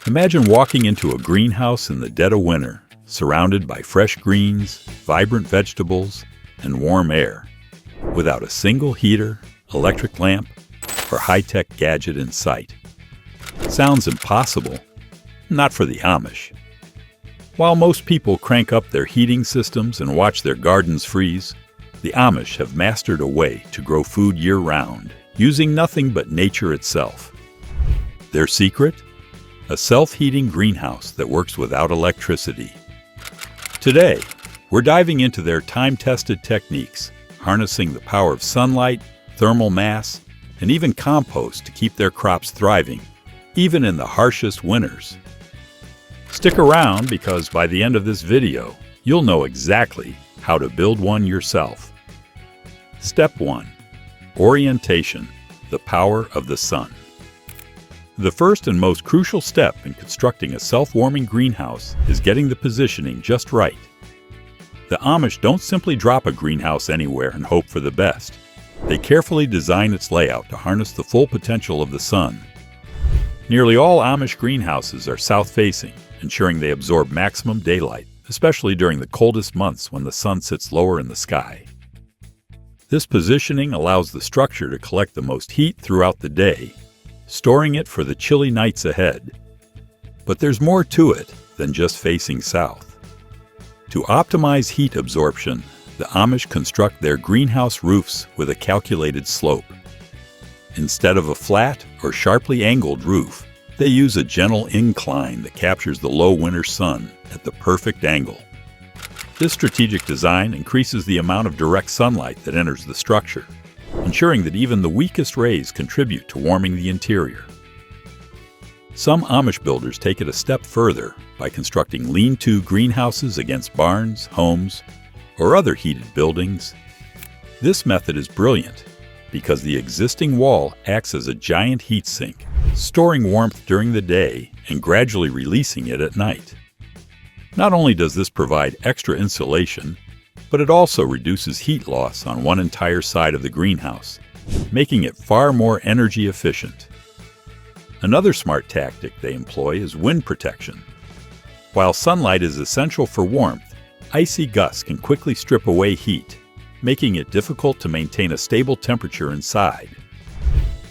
Imagine walking into a greenhouse in the dead of winter, surrounded by fresh greens, vibrant vegetables, and warm air, without a single heater, electric lamp, or high-tech gadget in sight. Sounds impossible. Not for the Amish. While most people crank up their heating systems and watch their gardens freeze, the Amish have mastered a way to grow food year-round, using nothing but nature itself. Their secret? A self-heating greenhouse that works without electricity. Today, we're diving into their time-tested techniques, harnessing the power of sunlight, thermal mass, and even compost to keep their crops thriving, even in the harshest winters. Stick around because by the end of this video, you'll know exactly how to build one yourself. Step 1. Orientation, the power of the sun. The first and most crucial step in constructing a self-warming greenhouse is getting the positioning just right. The Amish don't simply drop a greenhouse anywhere and hope for the best. They carefully design its layout to harness the full potential of the sun. Nearly all Amish greenhouses are south-facing, ensuring they absorb maximum daylight, especially during the coldest months when the sun sits lower in the sky. This positioning allows the structure to collect the most heat throughout the day, storing it for the chilly nights ahead. But there's more to it than just facing south. To optimize heat absorption, the Amish construct their greenhouse roofs with a calculated slope. Instead of a flat or sharply angled roof, they use a gentle incline that captures the low winter sun at the perfect angle. This strategic design increases the amount of direct sunlight that enters the structure, ensuring that even the weakest rays contribute to warming the interior. Some Amish builders take it a step further by constructing lean-to greenhouses against barns, homes, or other heated buildings. This method is brilliant because the existing wall acts as a giant heat sink, storing warmth during the day and gradually releasing it at night. Not only does this provide extra insulation, but it also reduces heat loss on one entire side of the greenhouse, making it far more energy efficient. Another smart tactic they employ is wind protection. While sunlight is essential for warmth, icy gusts can quickly strip away heat, making it difficult to maintain a stable temperature inside.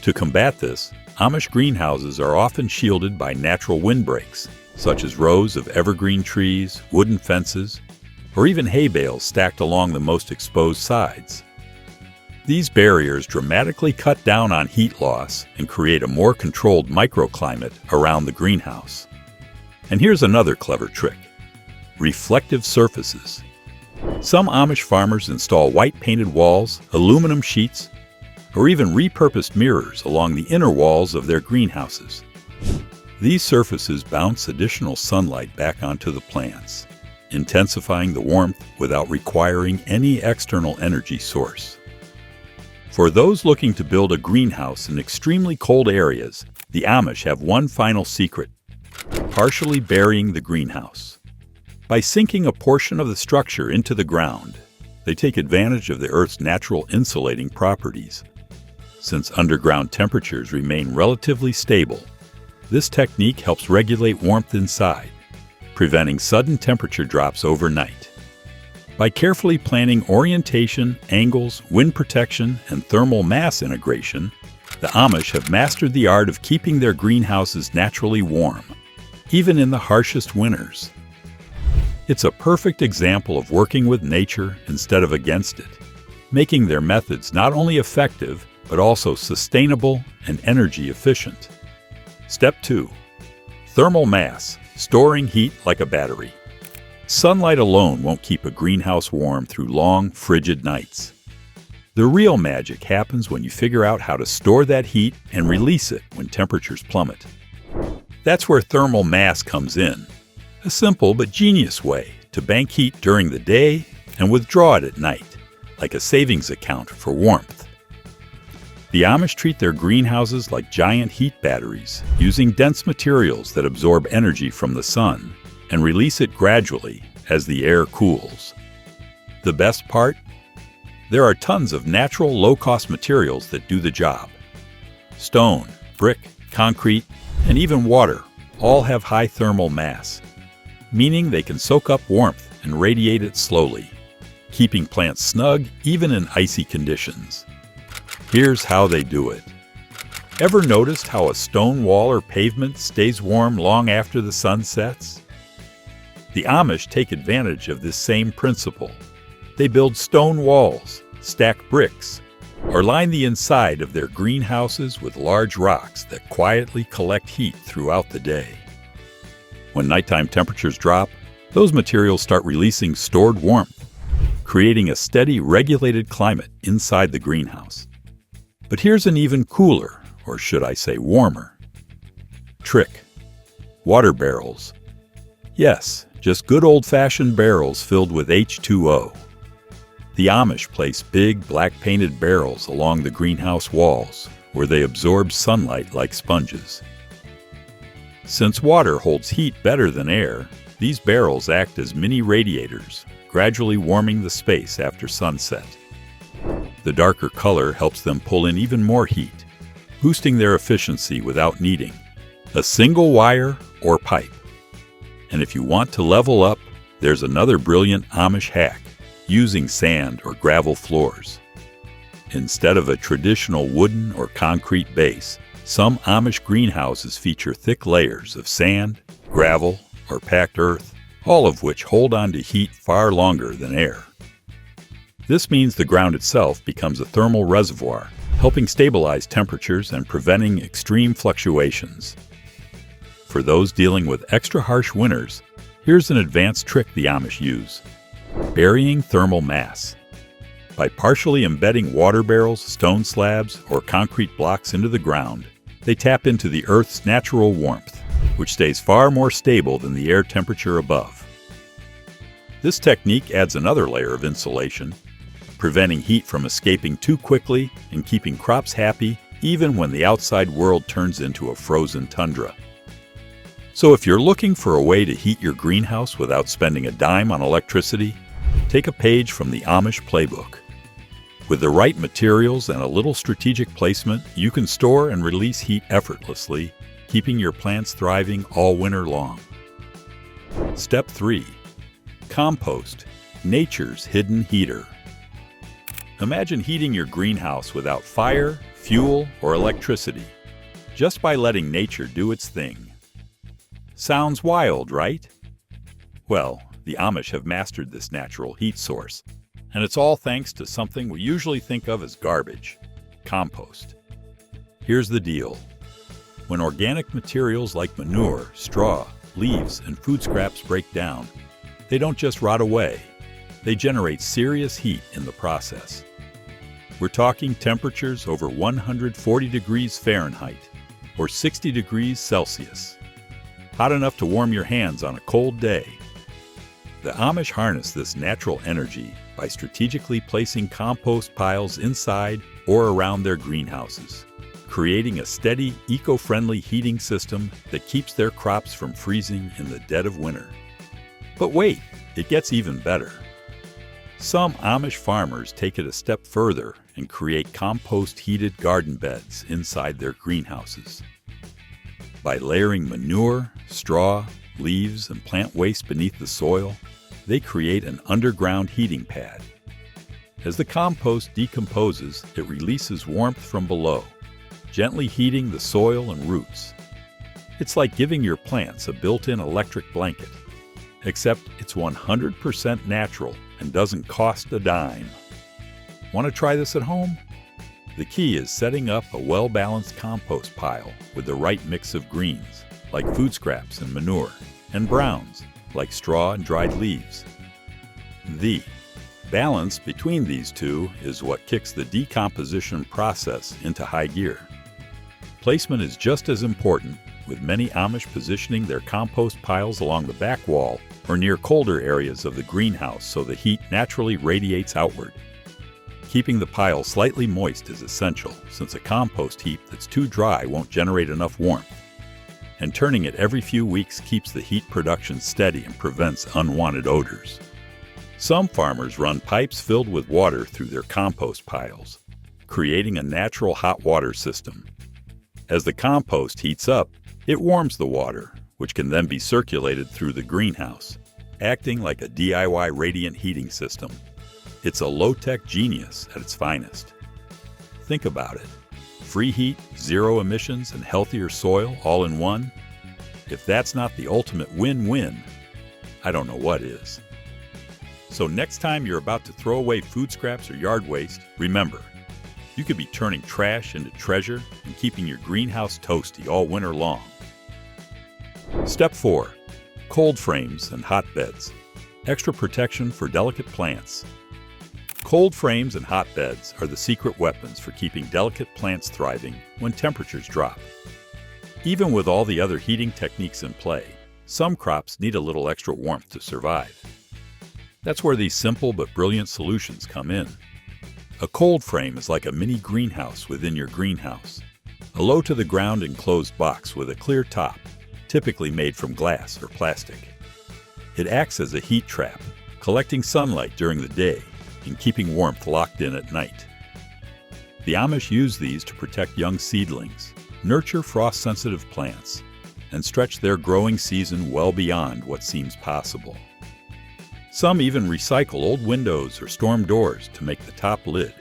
To combat this, Amish greenhouses are often shielded by natural windbreaks, such as rows of evergreen trees, wooden fences, or even hay bales stacked along the most exposed sides. These barriers dramatically cut down on heat loss and create a more controlled microclimate around the greenhouse. And here's another clever trick: reflective surfaces. Some Amish farmers install white painted walls, aluminum sheets, or even repurposed mirrors along the inner walls of their greenhouses. These surfaces bounce additional sunlight back onto the plants, intensifying the warmth without requiring any external energy source. For those looking to build a greenhouse in extremely cold areas, the Amish have one final secret: partially burying the greenhouse. By sinking a portion of the structure into the ground, they take advantage of the Earth's natural insulating properties. Since underground temperatures remain relatively stable, this technique helps regulate warmth inside, preventing sudden temperature drops overnight. By carefully planning orientation, angles, wind protection, and thermal mass integration, the Amish have mastered the art of keeping their greenhouses naturally warm, even in the harshest winters. It's a perfect example of working with nature instead of against it, making their methods not only effective, but also sustainable and energy efficient. Step 2. Thermal mass, storing heat like a battery. Sunlight alone won't keep a greenhouse warm through long, frigid nights. The real magic happens when you figure out how to store that heat and release it when temperatures plummet. That's where thermal mass comes in, a simple but genius way to bank heat during the day and withdraw it at night, like a savings account for warmth. The Amish treat their greenhouses like giant heat batteries, using dense materials that absorb energy from the sun and release it gradually as the air cools. The best part? There are tons of natural, low-cost materials that do the job. Stone, brick, concrete, and even water all have high thermal mass, meaning they can soak up warmth and radiate it slowly, keeping plants snug even in icy conditions. Here's how they do it. Ever noticed how a stone wall or pavement stays warm long after the sun sets? The Amish take advantage of this same principle. They build stone walls, stack bricks, or line the inside of their greenhouses with large rocks that quietly collect heat throughout the day. When nighttime temperatures drop, those materials start releasing stored warmth, creating a steady, regulated climate inside the greenhouse. But here's an even cooler, or should I say warmer, trick. Water barrels. Yes, just good old-fashioned barrels filled with H2O. The Amish place big, black-painted barrels along the greenhouse walls, where they absorb sunlight like sponges. Since water holds heat better than air, these barrels act as mini radiators, gradually warming the space after sunset. The darker color helps them pull in even more heat, boosting their efficiency without needing a single wire or pipe. And if you want to level up, there's another brilliant Amish hack: using sand or gravel floors. Instead of a traditional wooden or concrete base, some Amish greenhouses feature thick layers of sand, gravel, or packed earth, all of which hold on to heat far longer than air. This means the ground itself becomes a thermal reservoir, helping stabilize temperatures and preventing extreme fluctuations. For those dealing with extra harsh winters, here's an advanced trick the Amish use: burying thermal mass. By partially embedding water barrels, stone slabs, or concrete blocks into the ground, they tap into the Earth's natural warmth, which stays far more stable than the air temperature above. This technique adds another layer of insulation, preventing heat from escaping too quickly and keeping crops happy even when the outside world turns into a frozen tundra. So if you're looking for a way to heat your greenhouse without spending a dime on electricity, take a page from the Amish playbook. With the right materials and a little strategic placement, you can store and release heat effortlessly, keeping your plants thriving all winter long. Step 3. Compost, nature's hidden heater. Imagine heating your greenhouse without fire, fuel, or electricity, just by letting nature do its thing. Sounds wild, right? Well, the Amish have mastered this natural heat source, and it's all thanks to something we usually think of as garbage: compost. Here's the deal. When organic materials like manure, straw, leaves, and food scraps break down, they don't just rot away. They generate serious heat in the process. We're talking temperatures over 140 degrees Fahrenheit, or 60 degrees Celsius. Hot enough to warm your hands on a cold day. The Amish harness this natural energy by strategically placing compost piles inside or around their greenhouses, creating a steady, eco-friendly heating system that keeps their crops from freezing in the dead of winter. But wait, it gets even better. Some Amish farmers take it a step further and create compost-heated garden beds inside their greenhouses. By layering manure, straw, leaves, and plant waste beneath the soil, they create an underground heating pad. As the compost decomposes, it releases warmth from below, gently heating the soil and roots. It's like giving your plants a built-in electric blanket, except it's 100% natural and doesn't cost a dime. Want to try this at home? The key is setting up a well-balanced compost pile with the right mix of greens, like food scraps and manure, and browns, like straw and dried leaves. The balance between these two is what kicks the decomposition process into high gear. Placement is just as important, with many Amish positioning their compost piles along the back wall or near colder areas of the greenhouse so the heat naturally radiates outward. Keeping the pile slightly moist is essential, since a compost heap that's too dry won't generate enough warmth. And turning it every few weeks keeps the heat production steady and prevents unwanted odors. Some farmers run pipes filled with water through their compost piles, creating a natural hot water system. As the compost heats up, it warms the water, which can then be circulated through the greenhouse, acting like a DIY radiant heating system. It's a low-tech genius at its finest. Think about it. Free heat, zero emissions, and healthier soil all in one? If that's not the ultimate win-win, I don't know what is. So next time you're about to throw away food scraps or yard waste, remember, you could be turning trash into treasure and keeping your greenhouse toasty all winter long. Step 4. Cold frames and hotbeds. Extra protection for delicate plants. Cold frames and hotbeds are the secret weapons for keeping delicate plants thriving when temperatures drop. Even with all the other heating techniques in play, some crops need a little extra warmth to survive. That's where these simple but brilliant solutions come in. A cold frame is like a mini greenhouse within your greenhouse. A low-to-the-ground enclosed box with a clear top, typically made from glass or plastic. It acts as a heat trap, collecting sunlight during the day and keeping warmth locked in at night. The Amish use these to protect young seedlings, nurture frost-sensitive plants, and stretch their growing season well beyond what seems possible. Some even recycle old windows or storm doors to make the top lid,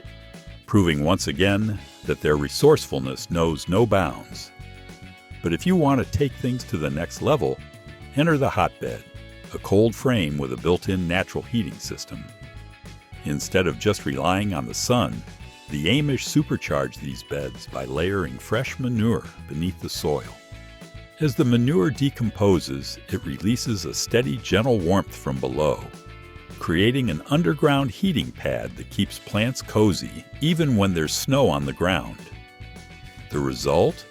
proving once again that their resourcefulness knows no bounds. But if you want to take things to the next level, enter the hotbed, a cold frame with a built-in natural heating system. Instead of just relying on the sun, the Amish supercharge these beds by layering fresh manure beneath the soil. As the manure decomposes, it releases a steady, gentle warmth from below, creating an underground heating pad that keeps plants cozy even when there's snow on the ground. The result?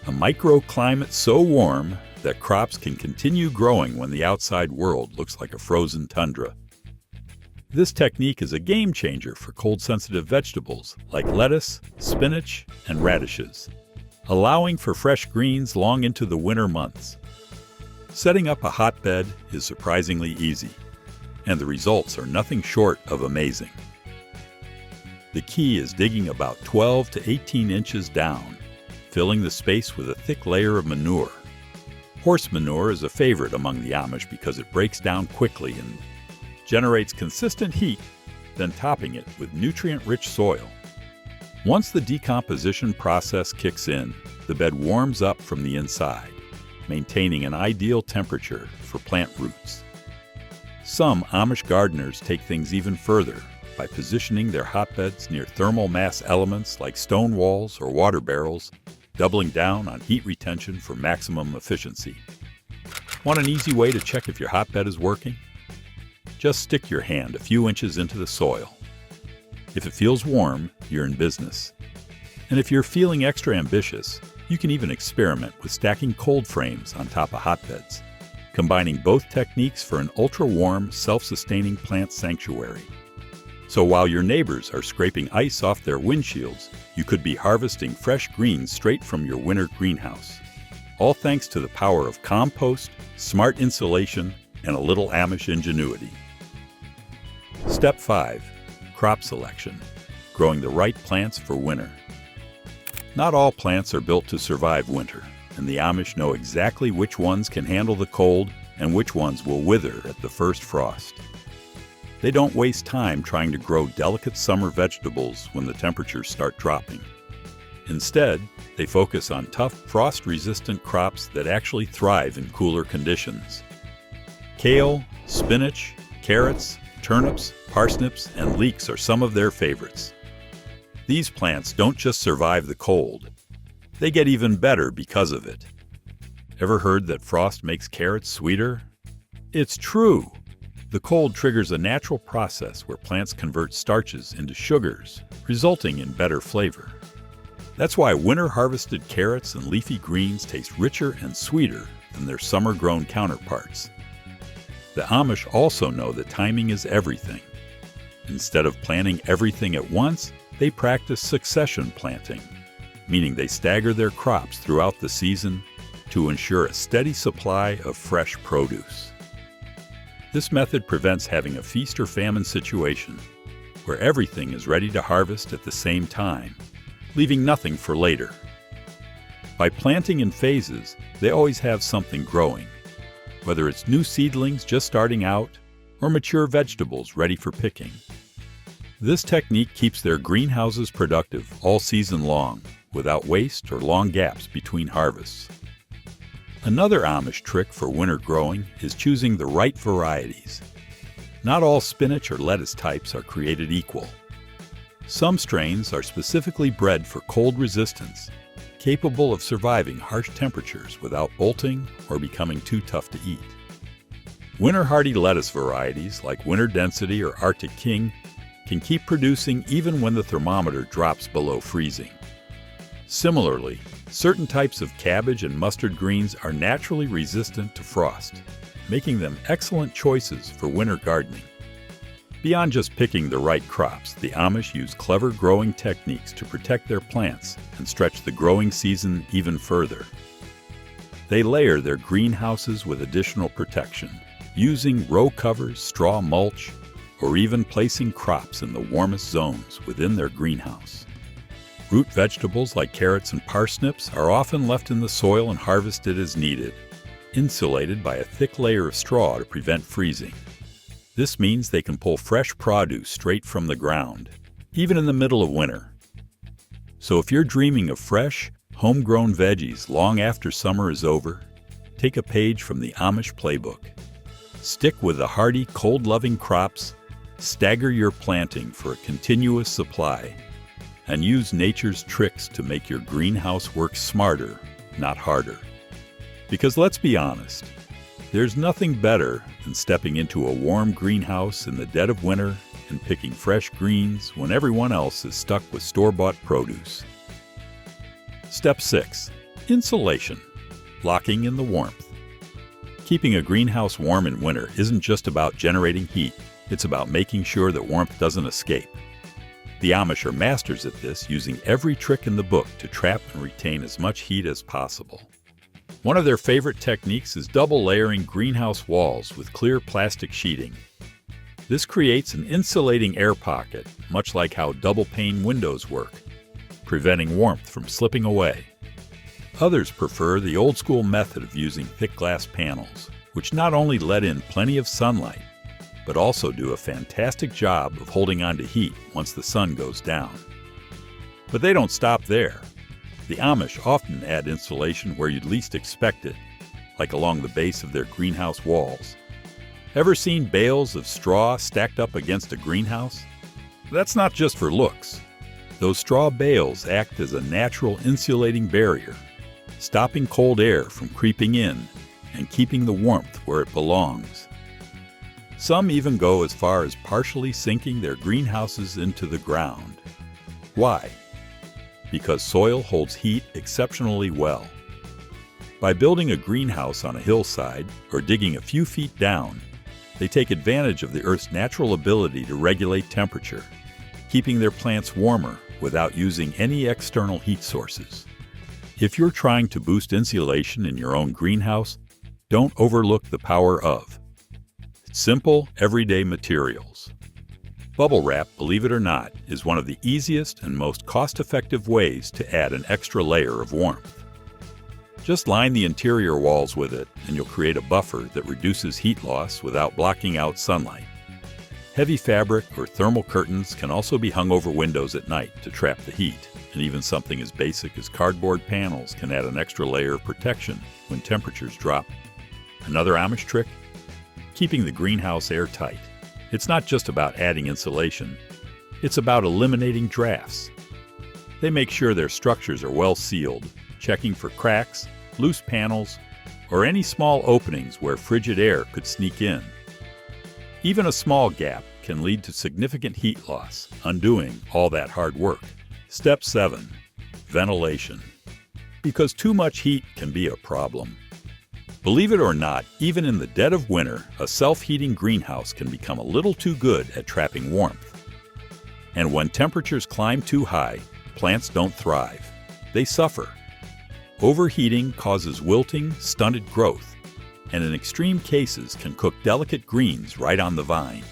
A microclimate so warm that crops can continue growing when the outside world looks like a frozen tundra. This technique is a game changer for cold-sensitive vegetables like lettuce, spinach, and radishes, allowing for fresh greens long into the winter months. Setting up a hotbed is surprisingly easy, and the results are nothing short of amazing. The key is digging about 12 to 18 inches down, filling the space with a thick layer of manure. Horse manure is a favorite among the Amish because it breaks down quickly and generates consistent heat, then topping it with nutrient-rich soil. Once the decomposition process kicks in, the bed warms up from the inside, maintaining an ideal temperature for plant roots. Some Amish gardeners take things even further by positioning their hotbeds near thermal mass elements like stone walls or water barrels, doubling down on heat retention for maximum efficiency. Want an easy way to check if your hotbed is working? Just stick your hand a few inches into the soil. If it feels warm, you're in business. And if you're feeling extra ambitious, you can even experiment with stacking cold frames on top of hotbeds, combining both techniques for an ultra-warm, self-sustaining plant sanctuary. So while your neighbors are scraping ice off their windshields, you could be harvesting fresh greens straight from your winter greenhouse. All thanks to the power of compost, smart insulation, and a little Amish ingenuity. Step 5. Crop selection. Growing the right plants for winter. Not all plants are built to survive winter, and the Amish know exactly which ones can handle the cold and which ones will wither at the first frost. They don't waste time trying to grow delicate summer vegetables when the temperatures start dropping. Instead, they focus on tough, frost-resistant crops that actually thrive in cooler conditions. Kale, spinach, carrots, turnips, parsnips, and leeks are some of their favorites. These plants don't just survive the cold. They get even better because of it. Ever heard that frost makes carrots sweeter? It's true! The cold triggers a natural process where plants convert starches into sugars, resulting in better flavor. That's why winter-harvested carrots and leafy greens taste richer and sweeter than their summer-grown counterparts. The Amish also know that timing is everything. Instead of planting everything at once, they practice succession planting, meaning they stagger their crops throughout the season to ensure a steady supply of fresh produce. This method prevents having a feast or famine situation, where everything is ready to harvest at the same time, leaving nothing for later. By planting in phases, they always have something growing, whether it's new seedlings just starting out or mature vegetables ready for picking. This technique keeps their greenhouses productive all season long, without waste or long gaps between harvests. Another Amish trick for winter growing is choosing the right varieties. Not all spinach or lettuce types are created equal. Some strains are specifically bred for cold resistance, capable of surviving harsh temperatures without bolting or becoming too tough to eat. Winter-hardy lettuce varieties like Winter Density or Arctic King can keep producing even when the thermometer drops below freezing. Similarly, certain types of cabbage and mustard greens are naturally resistant to frost, making them excellent choices for winter gardening. Beyond just picking the right crops, the Amish use clever growing techniques to protect their plants and stretch the growing season even further. They layer their greenhouses with additional protection, using row covers, straw mulch, or even placing crops in the warmest zones within their greenhouse. Root vegetables like carrots and parsnips are often left in the soil and harvested as needed, insulated by a thick layer of straw to prevent freezing. This means they can pull fresh produce straight from the ground, even in the middle of winter. So if you're dreaming of fresh, homegrown veggies long after summer is over, take a page from the Amish playbook. Stick with the hardy, cold-loving crops, stagger your planting for a continuous supply, and use nature's tricks to make your greenhouse work smarter, not harder. Because let's be honest, there's nothing better than stepping into a warm greenhouse in the dead of winter and picking fresh greens when everyone else is stuck with store-bought produce. Step 6. Insulation. Locking in the warmth. Keeping a greenhouse warm in winter isn't just about generating heat, it's about making sure that warmth doesn't escape. The Amish are masters at this, using every trick in the book to trap and retain as much heat as possible. One of their favorite techniques is double layering greenhouse walls with clear plastic sheeting. This creates an insulating air pocket, much like how double-pane windows work, preventing warmth from slipping away. Others prefer the old-school method of using thick glass panels, which not only let in plenty of sunlight, but also do a fantastic job of holding on to heat once the sun goes down. But they don't stop there. The Amish often add insulation where you'd least expect it, like along the base of their greenhouse walls. Ever seen bales of straw stacked up against a greenhouse? That's not just for looks. Those straw bales act as a natural insulating barrier, stopping cold air from creeping in and keeping the warmth where it belongs. Some even go as far as partially sinking their greenhouses into the ground. Why? Because soil holds heat exceptionally well. By building a greenhouse on a hillside or digging a few feet down, they take advantage of the Earth's natural ability to regulate temperature, keeping their plants warmer without using any external heat sources. If you're trying to boost insulation in your own greenhouse, don't overlook the power of simple, everyday materials. Bubble wrap, believe it or not, is one of the easiest and most cost-effective ways to add an extra layer of warmth. Just line the interior walls with it, and you'll create a buffer that reduces heat loss without blocking out sunlight. Heavy fabric or thermal curtains can also be hung over windows at night to trap the heat, and even something as basic as cardboard panels can add an extra layer of protection when temperatures drop. Another Amish trick? Keeping the greenhouse airtight. It's not just about adding insulation, it's about eliminating drafts. They make sure their structures are well sealed, checking for cracks, loose panels, or any small openings where frigid air could sneak in. Even a small gap can lead to significant heat loss, undoing all that hard work. Step 7. Ventilation. Because too much heat can be a problem. Believe it or not, even in the dead of winter, a self-heating greenhouse can become a little too good at trapping warmth. And when temperatures climb too high, plants don't thrive. They suffer. Overheating causes wilting, stunted growth, and in extreme cases can cook delicate greens right on the vine.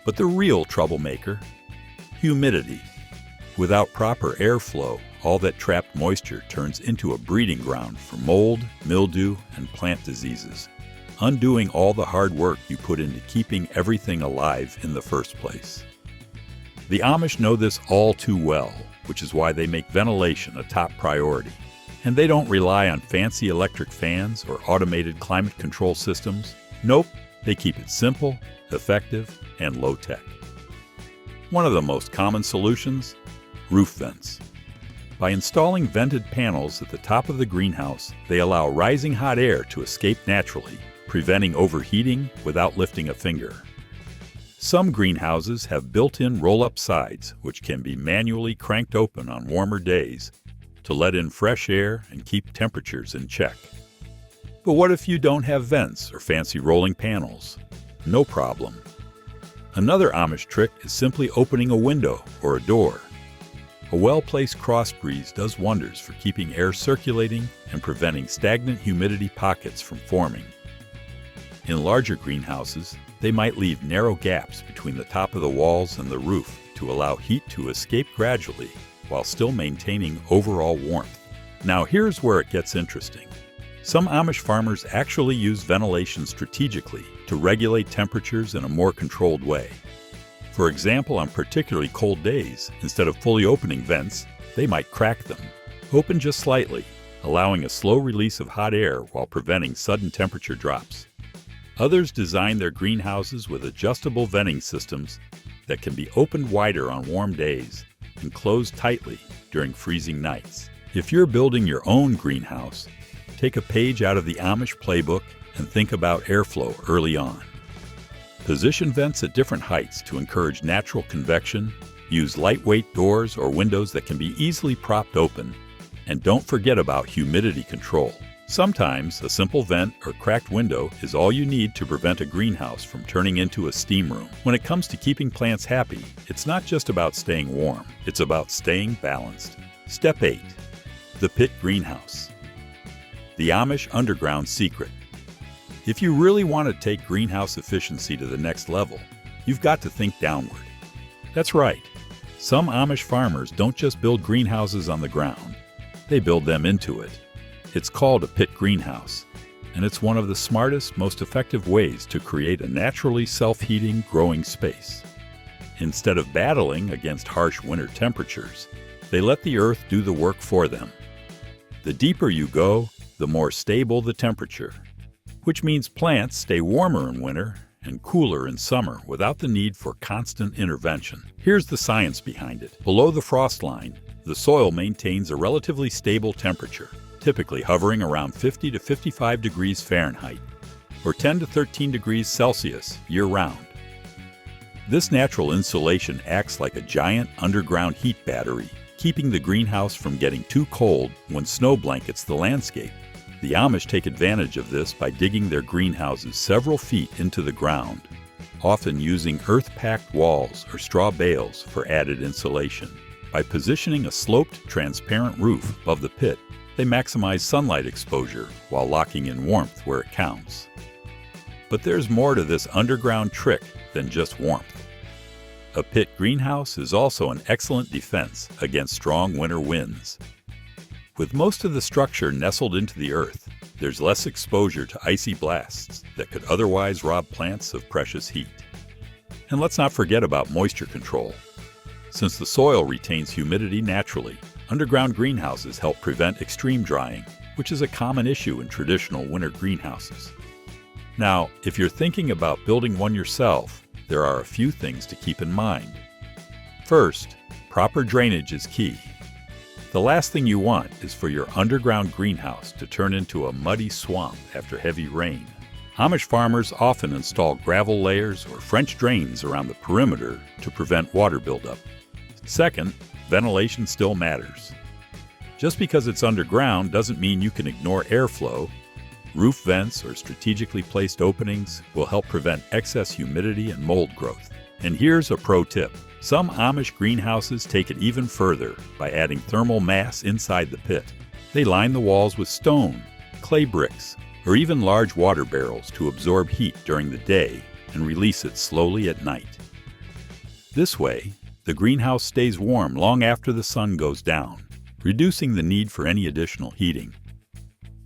But the real troublemaker? Humidity. Without proper airflow, all that trapped moisture turns into a breeding ground for mold, mildew, and plant diseases, undoing all the hard work you put into keeping everything alive in the first place. The Amish know this all too well, which is why they make ventilation a top priority. And they don't rely on fancy electric fans or automated climate control systems. Nope, they keep it simple, effective, and low-tech. One of the most common solutions? Roof vents. By installing vented panels at the top of the greenhouse, they allow rising hot air to escape naturally, preventing overheating without lifting a finger. Some greenhouses have built-in roll-up sides, which can be manually cranked open on warmer days to let in fresh air and keep temperatures in check. But what if you don't have vents or fancy rolling panels? No problem. Another Amish trick is simply opening a window or a door. A well-placed cross breeze does wonders for keeping air circulating and preventing stagnant humidity pockets from forming. In larger greenhouses, they might leave narrow gaps between the top of the walls and the roof to allow heat to escape gradually while still maintaining overall warmth. Now here's where it gets interesting. Some Amish farmers actually use ventilation strategically to regulate temperatures in a more controlled way. For example, on particularly cold days, instead of fully opening vents, they might crack them, open just slightly, allowing a slow release of hot air while preventing sudden temperature drops. Others design their greenhouses with adjustable venting systems that can be opened wider on warm days and closed tightly during freezing nights. If you're building your own greenhouse, take a page out of the Amish playbook and think about airflow early on. Position vents at different heights to encourage natural convection, use lightweight doors or windows that can be easily propped open, and don't forget about humidity control. Sometimes a simple vent or cracked window is all you need to prevent a greenhouse from turning into a steam room. When it comes to keeping plants happy, it's not just about staying warm, it's about staying balanced. Step 8. The Pit Greenhouse. The Amish Underground Secret. If you really want to take greenhouse efficiency to the next level, you've got to think downward. That's right. Some Amish farmers don't just build greenhouses on the ground, they build them into it. It's called a pit greenhouse, and it's one of the smartest, most effective ways to create a naturally self-heating growing space. Instead of battling against harsh winter temperatures, they let the earth do the work for them. The deeper you go, the more stable the temperature, which means plants stay warmer in winter and cooler in summer without the need for constant intervention. Here's the science behind it. Below the frost line, the soil maintains a relatively stable temperature, typically hovering around 50 to 55 degrees Fahrenheit, or 10 to 13 degrees Celsius year-round. This natural insulation acts like a giant underground heat battery, keeping the greenhouse from getting too cold when snow blankets the landscape. The Amish take advantage of this by digging their greenhouses several feet into the ground, often using earth-packed walls or straw bales for added insulation. By positioning a sloped, transparent roof above the pit, they maximize sunlight exposure while locking in warmth where it counts. But there's more to this underground trick than just warmth. A pit greenhouse is also an excellent defense against strong winter winds. With most of the structure nestled into the earth, there's less exposure to icy blasts that could otherwise rob plants of precious heat. And let's not forget about moisture control. Since the soil retains humidity naturally, underground greenhouses help prevent extreme drying, which is a common issue in traditional winter greenhouses. Now, if you're thinking about building one yourself, there are a few things to keep in mind. First, proper drainage is key. The last thing you want is for your underground greenhouse to turn into a muddy swamp after heavy rain. Amish farmers often install gravel layers or French drains around the perimeter to prevent water buildup. Second, ventilation still matters. Just because it's underground doesn't mean you can ignore airflow. Roof vents or strategically placed openings will help prevent excess humidity and mold growth. And here's a pro tip. Some Amish greenhouses take it even further by adding thermal mass inside the pit. They line the walls with stone, clay bricks, or even large water barrels to absorb heat during the day and release it slowly at night. This way, the greenhouse stays warm long after the sun goes down, reducing the need for any additional heating.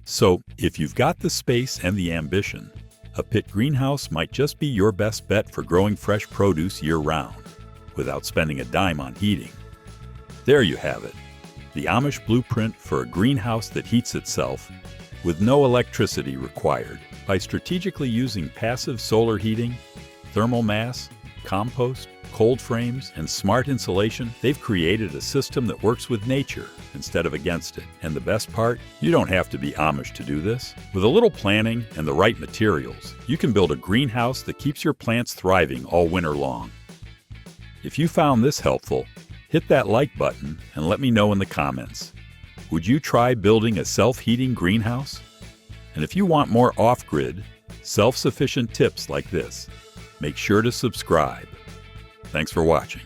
So, if you've got the space and the ambition, a pit greenhouse might just be your best bet for growing fresh produce year-round, without spending a dime on heating. There you have it, the Amish blueprint for a greenhouse that heats itself with no electricity required. By strategically using passive solar heating, thermal mass, compost, cold frames, and smart insulation, they've created a system that works with nature instead of against it. And the best part? You don't have to be Amish to do this. With a little planning and the right materials, you can build a greenhouse that keeps your plants thriving all winter long. If you found this helpful, hit that like button and let me know in the comments. Would you try building a self-heating greenhouse? And if you want more off-grid, self-sufficient tips like this, make sure to subscribe. Thanks for watching.